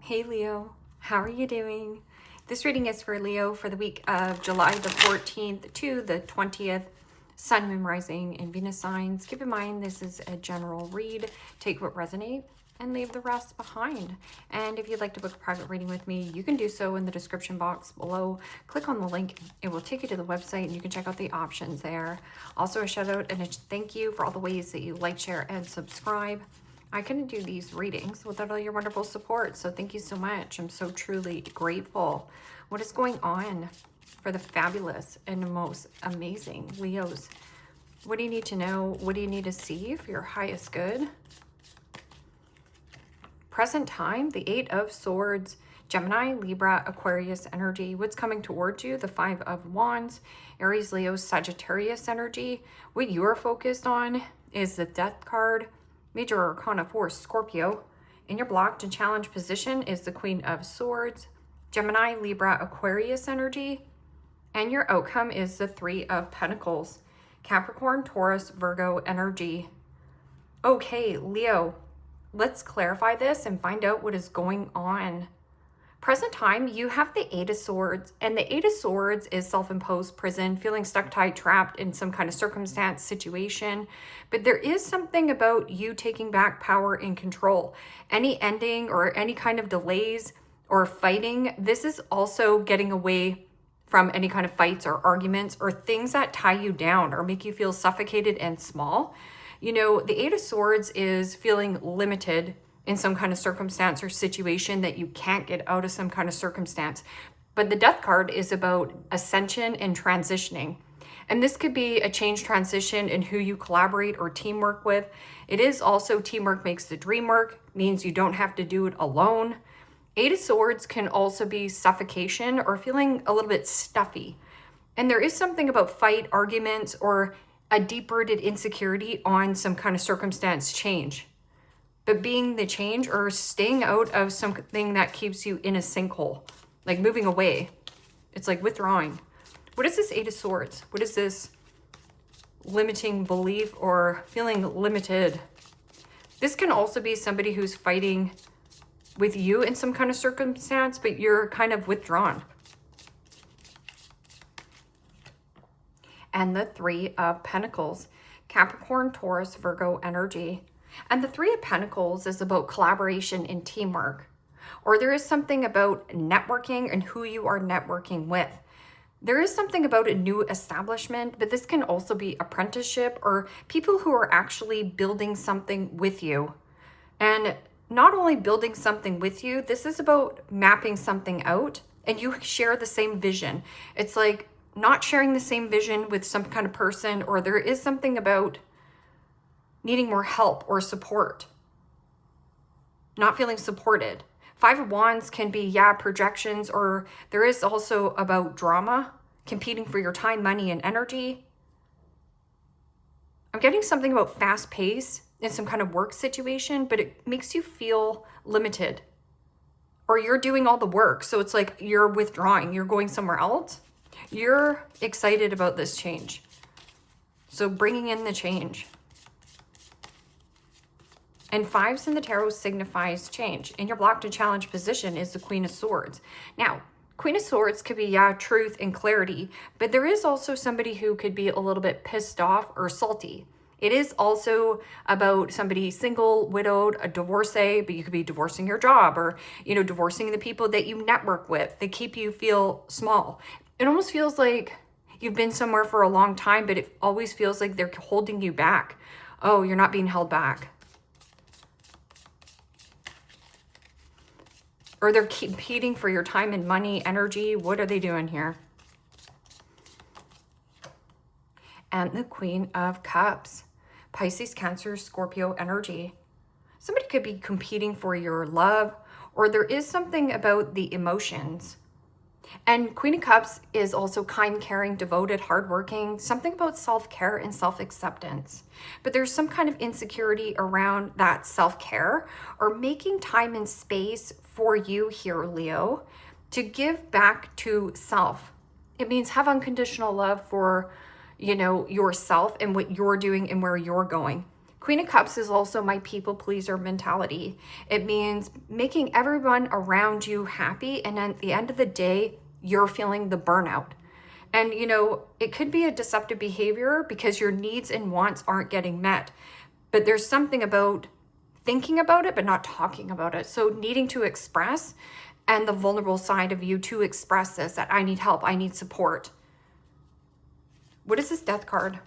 Hey Leo, how are you doing? This reading is for Leo for the week of July the 14th to the 20th. Sun, Moon, Rising, and Venus signs. Keep in mind this is a general read. Take what resonates and leave the rest behind. And if you'd like to book a private reading with me, you can do so in the description box below. Click on the link. It will take you to the website and you can check out the options there. Also a shout out and a thank you for all the ways that you like, share, and subscribe. I couldn't do these readings without all your wonderful support, so thank you so much. I'm so truly grateful. What is going on for the fabulous and most amazing Leos? What do you need to know? What do you need to see for your highest good? Present time, the Eight of Swords, Gemini, Libra, Aquarius energy. What's coming towards you? The Five of Wands, Aries, Leo, Sagittarius energy. What you are focused on is the Death card. Major Arcana 4, Scorpio. In your blocked and challenged position is the Queen of Swords, Gemini, Libra, Aquarius energy. And your outcome is the Three of Pentacles, Capricorn, Taurus, Virgo energy. Okay, Leo, let's clarify this and find out what is going on. Present time, you have the Eight of Swords, and the Eight of Swords is self-imposed prison, feeling stuck, tied, trapped in some kind of circumstance, situation. But there is something about you taking back power and control. Any ending or any kind of delays or fighting, this is also getting away from any kind of fights or arguments or things that tie you down or make you feel suffocated and small. You know, the Eight of Swords is feeling limited in some kind of circumstance or situation that you can't get out of some kind of circumstance. But the Death card is about ascension and transitioning. And this could be a change transition in who you collaborate or teamwork with. It is also teamwork makes the dream work, means you don't have to do it alone. Eight of Swords can also be suffocation or feeling a little bit stuffy. And there is something about fight, arguments, or a deep-rooted insecurity on some kind of circumstance change. But being the change or staying out of something that keeps you in a sinkhole, like moving away. It's like withdrawing. What is this Eight of Swords? What is this limiting belief or feeling limited? This can also be somebody who's fighting with you in some kind of circumstance, but you're kind of withdrawn. And the Three of Pentacles, Capricorn, Taurus, Virgo energy. And the Three of Pentacles is about collaboration and teamwork. Or there is something about networking and who you are networking with. There is something about a new establishment, but this can also be apprenticeship or people who are actually building something with you. And not only building something with you, this is about mapping something out and you share the same vision. It's like not sharing the same vision with some kind of person, or there is something about needing more help or support, not feeling supported. Five of Wands can be, projections, or there is also about drama, competing for your time, money, and energy. I'm getting something about fast pace in some kind of work situation, but it makes you feel limited, or you're doing all the work. So it's like you're withdrawing, you're going somewhere else. You're excited about this change. So bringing in the change. And fives in the tarot signifies change. In your blocked and challenged position is the Queen of Swords. Now, Queen of Swords could be, truth and clarity, but there is also somebody who could be a little bit pissed off or salty. It is also about somebody single, widowed, a divorcee, but you could be divorcing your job or, divorcing the people that you network with. They keep you feel small. It almost feels like you've been somewhere for a long time, but it always feels like they're holding you back. Oh, you're not being held back. Or they're competing for your time and money, energy. What are they doing here? And the Queen of Cups, Pisces, Cancer, Scorpio energy. Somebody could be competing for your love, or there is something about the emotions. And Queen of Cups is also kind, caring, devoted, hardworking, something about self-care and self-acceptance. But there's some kind of insecurity around that self-care or making time and space for you here, Leo, to give back to self. It means have unconditional love for, yourself and what you're doing and where you're going. Queen of Cups is also my people pleaser mentality. It means making everyone around you happy, and at the end of the day, you're feeling the burnout. And you know, it could be a deceptive behavior because your needs and wants aren't getting met. But there's something about thinking about it but not talking about it. So needing to express, and the vulnerable side of you to express this, that I need help, I need support. What is this Death card?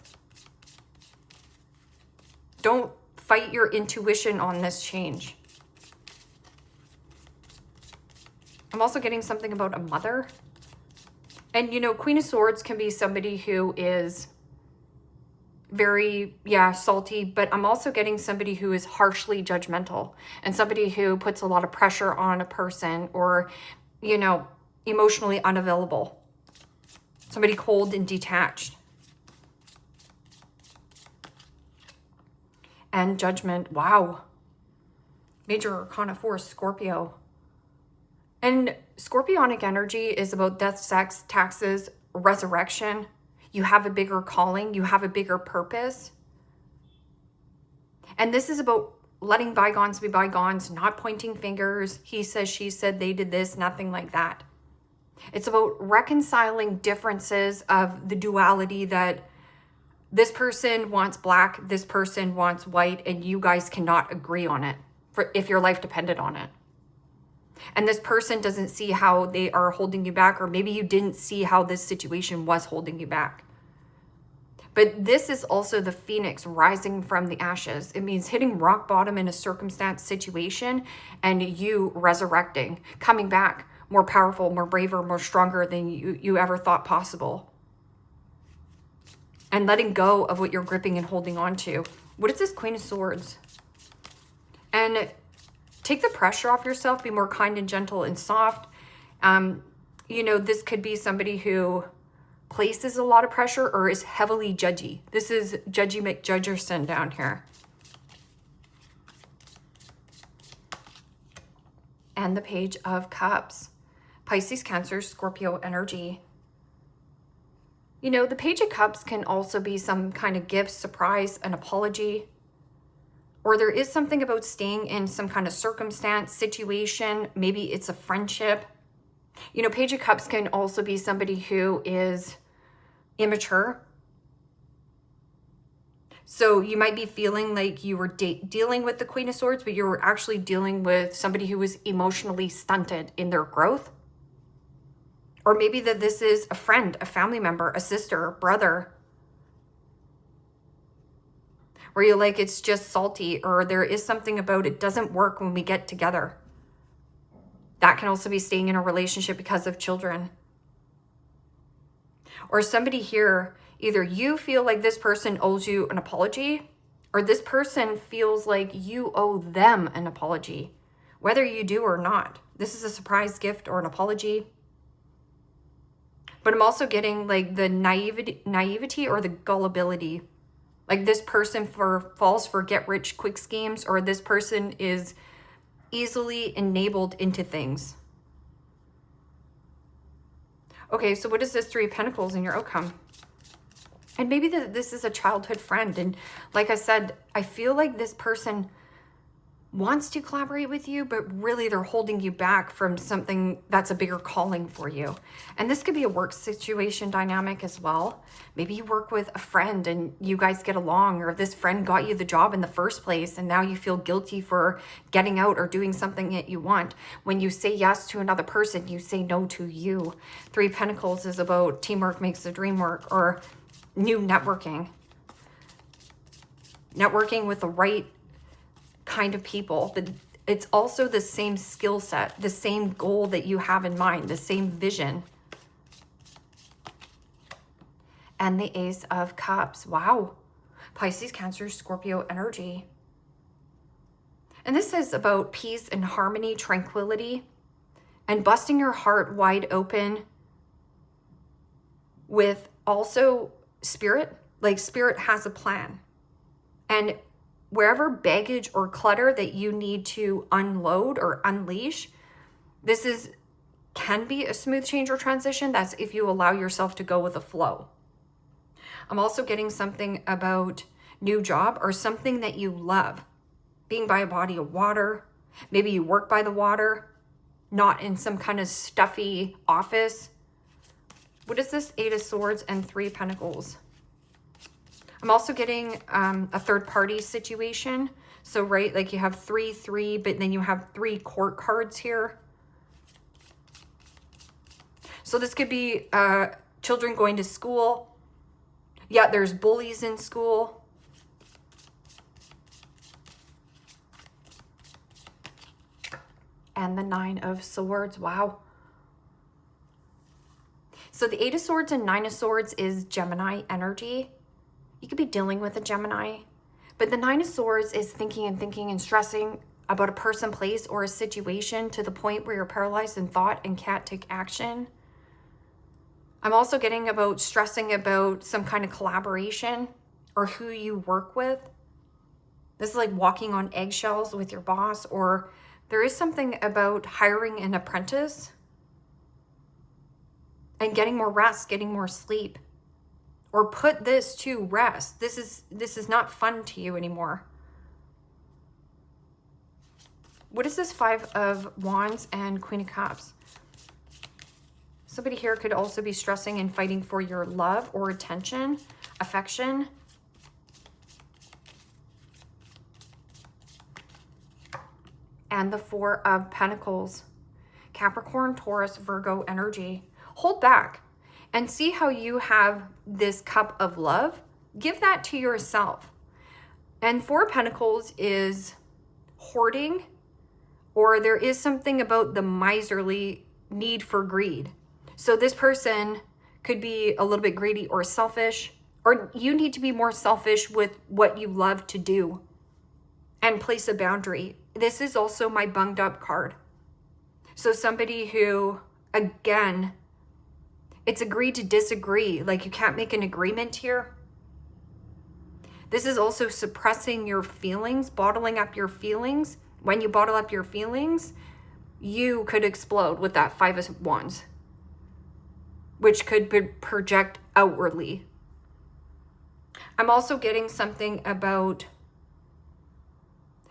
Don't fight your intuition on this change. I'm also getting something about a mother. And you know, Queen of Swords can be somebody who is very, salty, but I'm also getting somebody who is harshly judgmental, and somebody who puts a lot of pressure on a person, or, you know, emotionally unavailable. Somebody cold and detached. And Judgment, wow. Major Arcana 4, Scorpio. And Scorpionic energy is about death, sex, taxes, resurrection. You have a bigger calling. You have a bigger purpose. And this is about letting bygones be bygones, not pointing fingers. He said, she said, they did this, nothing like that. It's about reconciling differences of the duality that this person wants black, this person wants white, and you guys cannot agree on it if your life depended on it. And this person doesn't see how they are holding you back, or maybe you didn't see how this situation was holding you back. But this is also the phoenix rising from the ashes. It means hitting rock bottom in a circumstance, situation, and you resurrecting, coming back more powerful, more braver, more stronger than you ever thought possible. And letting go of what you're gripping and holding on to. What is this Queen of Swords? And take the pressure off yourself. Be more kind and gentle and soft. You know, this could be somebody who places a lot of pressure or is heavily judgy. This is Judgy McJudgerson down here. And the Page of Cups. Pisces, Cancer, Scorpio energy. You know, the Page of Cups can also be some kind of gift, surprise, an apology. Or there is something about staying in some kind of circumstance, situation. Maybe it's a friendship. You know, Page of Cups can also be somebody who is immature. So you might be feeling like you were dealing with the Queen of Swords, but you were actually dealing with somebody who was emotionally stunted in their growth. Or maybe that this is a friend, a family member, a sister, a brother, where you're like, it's just salty, or there is something about it doesn't work when we get together. That can also be staying in a relationship because of children. Or somebody here, either you feel like this person owes you an apology, or this person feels like you owe them an apology, whether you do or not. This is a surprise gift or an apology. But I'm also getting like the naivety or the gullibility. Like this person falls for get-rich-quick schemes, or this person is easily enabled into things. Okay, so what is this Three of Pentacles in your outcome? And maybe this is a childhood friend. And like I said, I feel like this person wants to collaborate with you, but really they're holding you back from something that's a bigger calling for you. And this could be a work situation dynamic as well. Maybe you work with a friend and you guys get along, or this friend got you the job in the first place and now you feel guilty for getting out or doing something that you want. When you say yes to another person, you say no to you. Three of Pentacles is about teamwork makes the dream work, or new networking. Networking with the right kind of people. It's also the same skill set, the same goal that you have in mind, the same vision. And the Ace of Cups. Wow. Pisces, Cancer, Scorpio energy. And this is about peace and harmony, tranquility, and busting your heart wide open with also spirit. Like spirit has a plan. And wherever baggage or clutter that you need to unload or unleash, this can be a smooth change or transition. That's if you allow yourself to go with the flow. I'm also getting something about new job or something that you love. Being by a body of water. Maybe you work by the water, not in some kind of stuffy office. What is this? 8 of Swords and 3 of Pentacles. I'm also getting a third party situation. So, right, like you have 3, 3, but then you have 3 court cards here. So this could be children going to school. Yeah, there's bullies in school. And the 9 of Swords. Wow. So the 8 of Swords and 9 of Swords is Gemini energy. You could be dealing with a Gemini. But the 9 of Swords is thinking and stressing about a person, place, or a situation to the point where you're paralyzed in thought and can't take action. I'm also getting about stressing about some kind of collaboration or who you work with. This is like walking on eggshells with your boss, or there is something about hiring an apprentice and getting more rest, getting more sleep. Or put this to rest. This is not fun to you anymore. What is this 5 of Wands and Queen of Cups? Somebody here could also be stressing and fighting for your love or attention, affection. And the 4 of Pentacles. Capricorn, Taurus, Virgo energy. Hold back and see how you have this cup of love. Give that to yourself. And 4 of Pentacles is hoarding, or there is something about the miserly need for greed. So this person could be a little bit greedy or selfish, or you need to be more selfish with what you love to do and place a boundary. This is also my bunged up card. So somebody who, again, it's agree to disagree. Like you can't make an agreement here. This is also suppressing your feelings, bottling up your feelings. When you bottle up your feelings, you could explode with that 5 of Wands, which could project outwardly. I'm also getting something about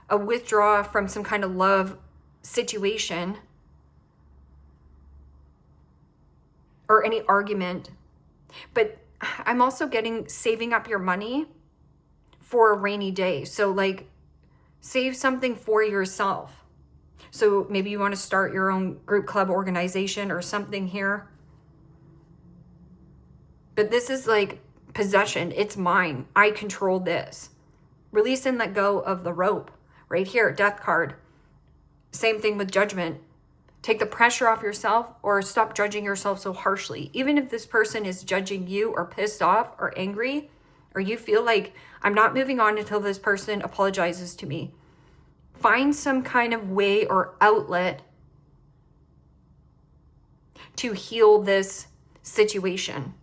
a withdrawal from some kind of love situation or any argument. But I'm also getting saving up your money for a rainy day. So like save something for yourself. So maybe you want to start your own group, club, organization or something here. But this is like possession. It's mine. I control this. Release and let go of the rope. Right here, Death card. Same thing with Judgment. Take the pressure off yourself or stop judging yourself so harshly. Even if this person is judging you or pissed off or angry, or you feel like I'm not moving on until this person apologizes to me. Find some kind of way or outlet to heal this situation.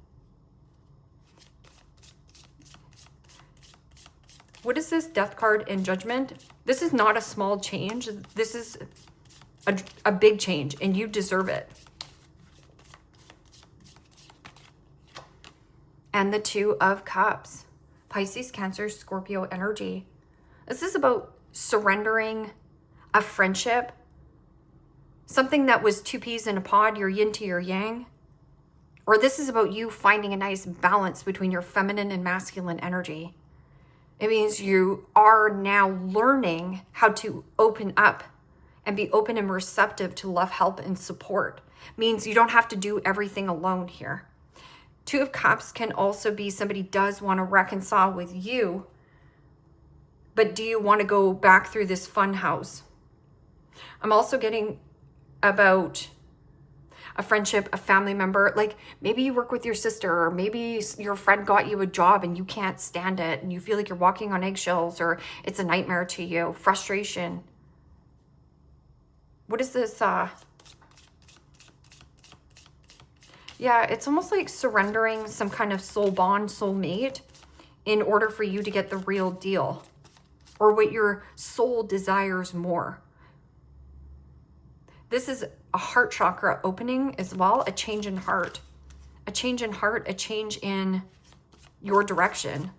What is this Death card in Judgment? This is not a small change. This is a big change, and you deserve it. And the 2 of Cups. Pisces, Cancer, Scorpio energy. This is about surrendering a friendship. Something that was 2 peas in a pod, your yin to your yang. Or this is about you finding a nice balance between your feminine and masculine energy. It means you are now learning how to open up and be open and receptive to love, help, and support. Means you don't have to do everything alone here. 2 of Cups can also be somebody does want to reconcile with you, but do you want to go back through this fun house? I'm also getting about a friendship, a family member, like maybe you work with your sister, or maybe your friend got you a job and you can't stand it and you feel like you're walking on eggshells, or it's a nightmare to you, frustration. What is this? Yeah, it's almost like surrendering some kind of soul bond, soul mate, in order for you to get the real deal, or what your soul desires more. This is a heart chakra opening as well, a change in heart. A change in heart, a change in your direction.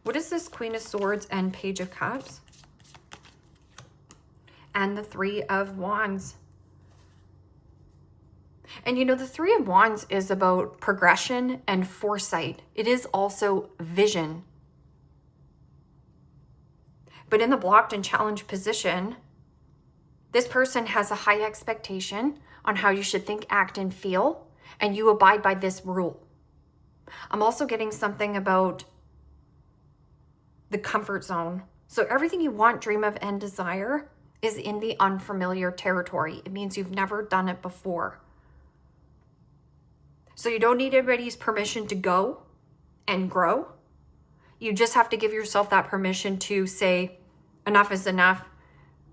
What is this Queen of Swords and Page of Cups? And the Three of Wands. And you know, the Three of Wands is about progression and foresight. It is also vision. But in the blocked and challenged position, this person has a high expectation on how you should think, act, and feel, and you abide by this rule. I'm also getting something about the comfort zone. So everything you want, dream of, and desire is in the unfamiliar territory. It means you've never done it before. So you don't need anybody's permission to go and grow. You just have to give yourself that permission to say, enough is enough.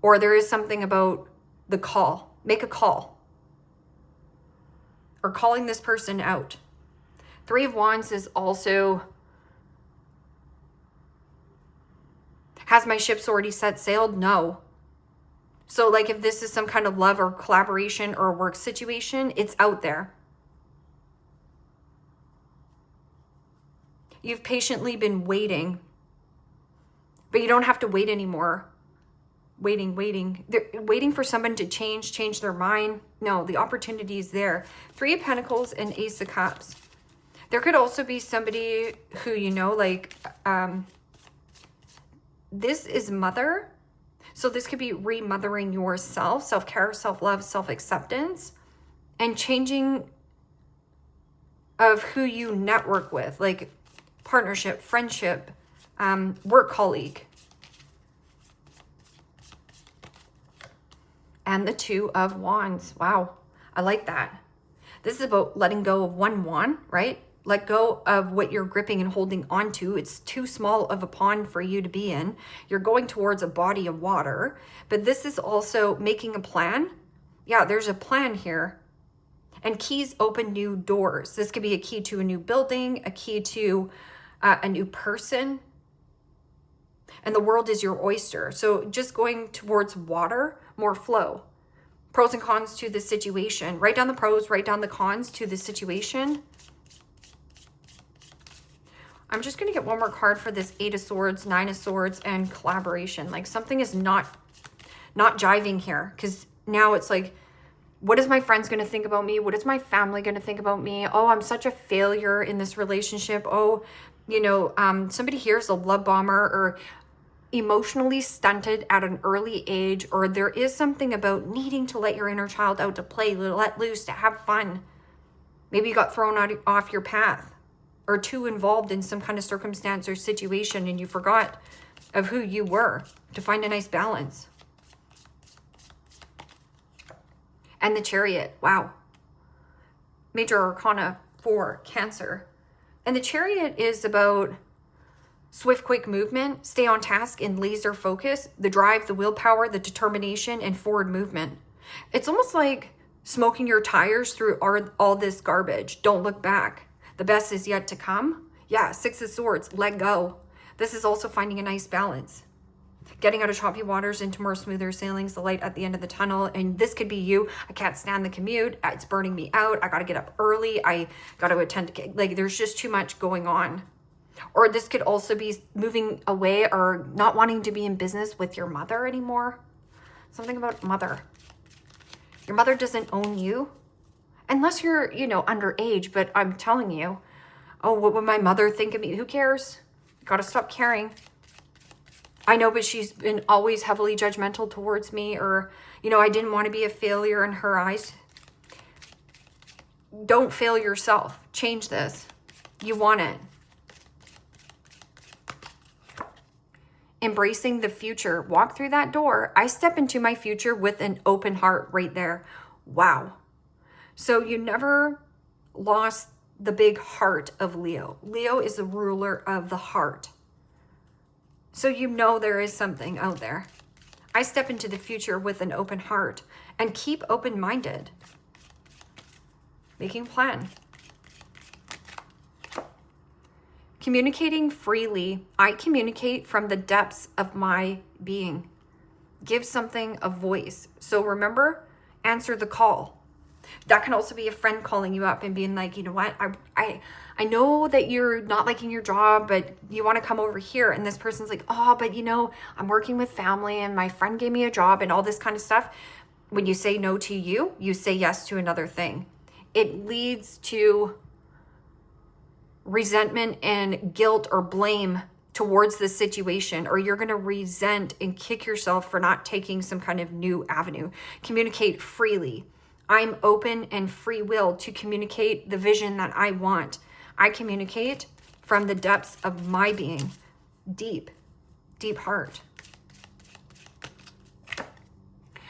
Or there is something about the call. Make a call. Or calling this person out. Three of Wands is also, has my ships already set sailed? No. So like if this is some kind of love or collaboration or work situation, it's out there. You've patiently been waiting, but you don't have to wait anymore. Waiting. They're waiting for someone to change their mind. No, the opportunity is there. Three of Pentacles and Ace of Cups. There could also be somebody who, you know, like, this is mother. So this could be remothering yourself, self-care, self-love, self-acceptance, and changing of who you network with, like partnership, friendship, work colleague. And the Two of Wands. Wow, I like that. This is about letting go of one wand, right? Let go of what you're gripping and holding onto. It's too small of a pond for you to be in. You're going towards a body of water. But this is also making a plan. Yeah, there's a plan here. And keys open new doors. This could be a key to a new building, a key to a new person. And the world is your oyster. So just going towards water, more flow. Pros and cons to the situation. Write down the pros, write down the cons to the situation. I'm just going to get one more card for this Eight of Swords, Nine of Swords, and collaboration. Like something is not jiving here, because now it's like, what is my friends going to think about me? What is my family going to think about me? Oh, I'm such a failure in this relationship. Oh, you know, somebody here is a love bomber or emotionally stunted at an early age, or there is something about needing to let your inner child out to play, to let loose, to have fun. Maybe you got thrown off your path, or too involved in some kind of circumstance or situation, and you forgot of who you were to find a nice balance. And the Chariot, wow. Major Arcana 4, Cancer. And the Chariot is about swift, quick movement, stay on task and laser focus, the drive, the willpower, the determination, and forward movement. It's almost like smoking your tires through all this garbage. Don't look back. The best is yet to come. Yeah, Six of Swords, let go. This is also finding a nice balance. Getting out of choppy waters into more smoother sailings, the light at the end of the tunnel. And this could be you. I can't stand the commute. It's burning me out. I got to get up early. I got to attend. Like there's just too much going on. Or this could also be moving away or not wanting to be in business with your mother anymore. Something about mother. Your mother doesn't own you. Unless you're, you know, underage, but I'm telling you, oh, what would my mother think of me? Who cares? Got to stop caring. I know, but she's been always heavily judgmental towards me, or, you know, I didn't want to be a failure in her eyes. Don't fail yourself. Change this. You want it. Embracing the future. Walk through that door. I step into my future with an open heart right there. Wow. So you never lost the big heart of Leo. Leo is the ruler of the heart. So you know there is something out there. I step into the future with an open heart and keep open-minded. Making a plan. Communicating freely. I communicate from the depths of my being. Give something a voice. So remember, answer the call. That can also be a friend calling you up and being like, you know what, I know that you're not liking your job, but you want to come over here. And this person's like, oh, but you know, I'm working with family and my friend gave me a job and all this kind of stuff. When you say no to you, you say yes to another thing. It leads to resentment and guilt or blame towards the situation, or you're going to resent and kick yourself for not taking some kind of new avenue. Communicate freely. I'm open and free will to communicate the vision that I want. I communicate from the depths of my being, deep heart.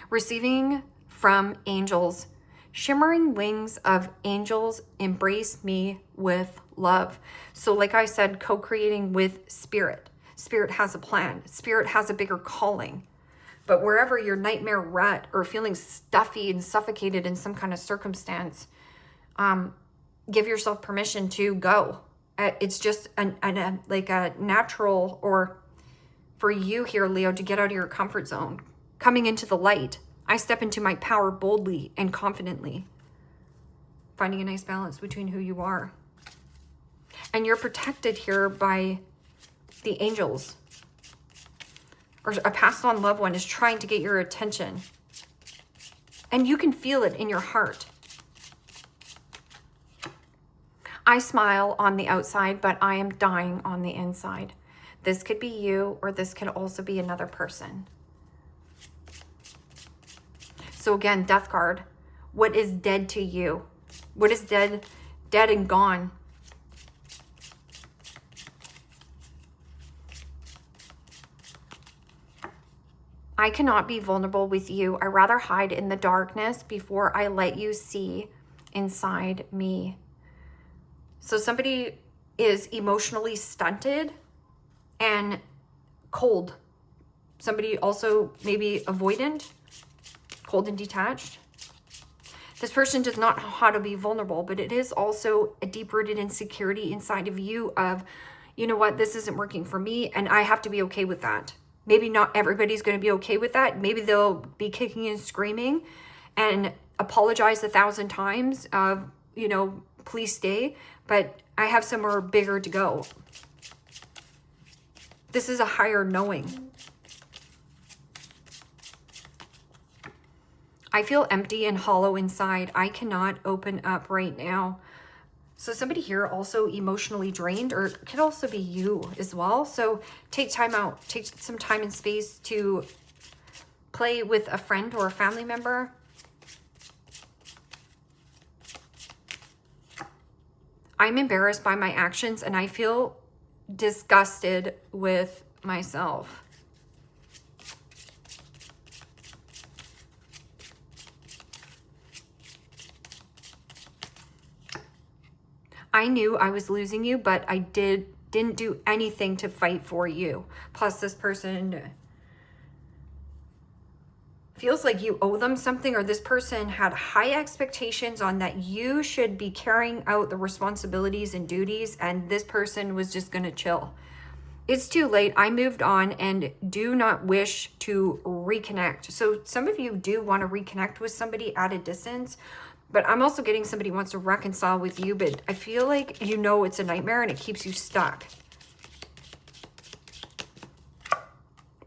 Receiving from angels. Shimmering wings of angels embrace me with love. So like I said, co-creating with spirit. Spirit has a plan. Spirit has a bigger calling. But wherever your nightmare rut or feeling stuffy and suffocated in some kind of circumstance, give yourself permission to go. It's just like a natural, or for you here, Leo, to get out of your comfort zone. Coming into the light. I step into my power boldly and confidently. Finding a nice balance between who you are. And you're protected here by the angels. Or a passed on loved one is trying to get your attention. And you can feel it in your heart. I smile on the outside, but I am dying on the inside. This could be you, or this could also be another person. So again, death card. What is dead to you? What is dead and gone? I cannot be vulnerable with you. I rather hide in the darkness before I let you see inside me. So somebody is emotionally stunted and cold. Somebody also maybe avoidant, cold and detached. This person does not know how to be vulnerable, but it is also a deep-rooted insecurity inside of you of, you know what, this isn't working for me, and I have to be okay with that. Maybe not everybody's going to be okay with that. Maybe they'll be kicking and screaming and apologize 1,000 times of, you know, please stay, but I have somewhere bigger to go. This is a higher knowing. I feel empty and hollow inside. I cannot open up right now. So somebody here also emotionally drained, or it could also be you as well. So take time out, take some time and space to play with a friend or a family member. I'm embarrassed by my actions and I feel disgusted with myself. I knew I was losing you, but I didn't do anything to fight for you. Plus, this person feels like you owe them something, or this person had high expectations on that you should be carrying out the responsibilities and duties, and this person was just going to chill. It's too late. I moved on and do not wish to reconnect. So some of you do want to reconnect with somebody at a distance, but I'm also getting somebody wants to reconcile with you, but I feel like you know it's a nightmare and it keeps you stuck.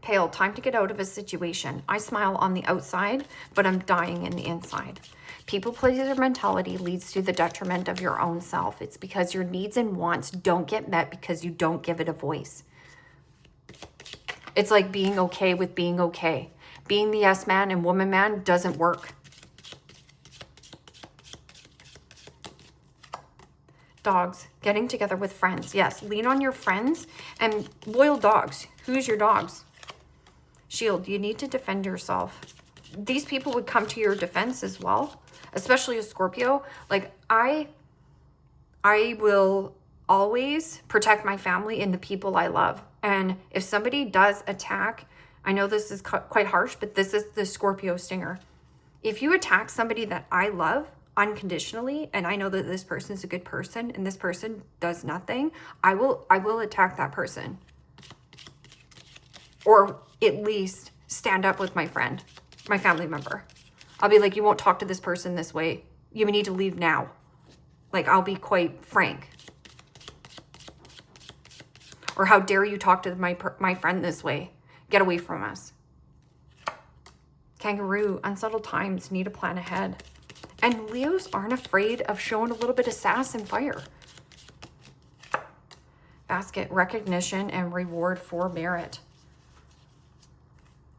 Pale, time to get out of a situation. I smile on the outside, but I'm dying in the inside. People pleaser mentality leads to the detriment of your own self. It's because your needs and wants don't get met because you don't give it a voice. It's like being okay with being okay. Being the yes man and woman man doesn't work. Dogs, getting together with friends. Yes, lean on your friends and loyal dogs. Who's your dogs? Shield, you need to defend yourself. These people would come to your defense as well, especially a Scorpio. Like I will always protect my family and the people I love. And if somebody does attack, I know this is quite harsh, but this is the Scorpio stinger. If you attack somebody that I love unconditionally, and I know that this person is a good person and this person does nothing, I will attack that person. Or at least stand up with my friend, my family member. I'll be like, you won't talk to this person this way. You need to leave now. Like, I'll be quite frank. Or how dare you talk to my friend this way? Get away from us. Kangaroo, unsettled times, need to plan ahead. And Leos aren't afraid of showing a little bit of sass and fire. Basket, recognition and reward for merit.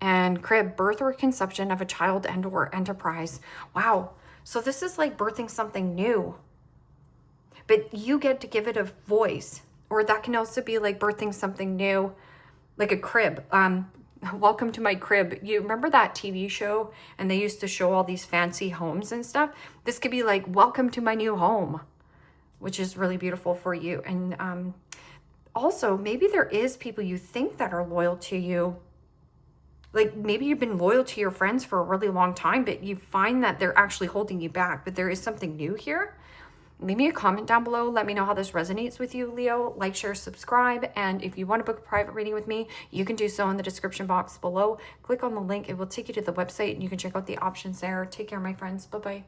And crib, birth or conception of a child and or enterprise. Wow. So this is like birthing something new. But you get to give it a voice. Or that can also be like birthing something new, like a crib. Welcome to my crib. You remember that TV show? And they used to show all these fancy homes and stuff. This could be like, welcome to my new home, which is really beautiful for you. And also, maybe there is people you think that are loyal to you. Like maybe you've been loyal to your friends for a really long time, but you find that they're actually holding you back. But there is something new here. Leave me a comment down below. Let me know how this resonates with you, Leo. Like, share, subscribe. And if you want to book a private reading with me, you can do so in the description box below. Click on the link. It will take you to the website and you can check out the options there. Take care, my friends. Bye-bye.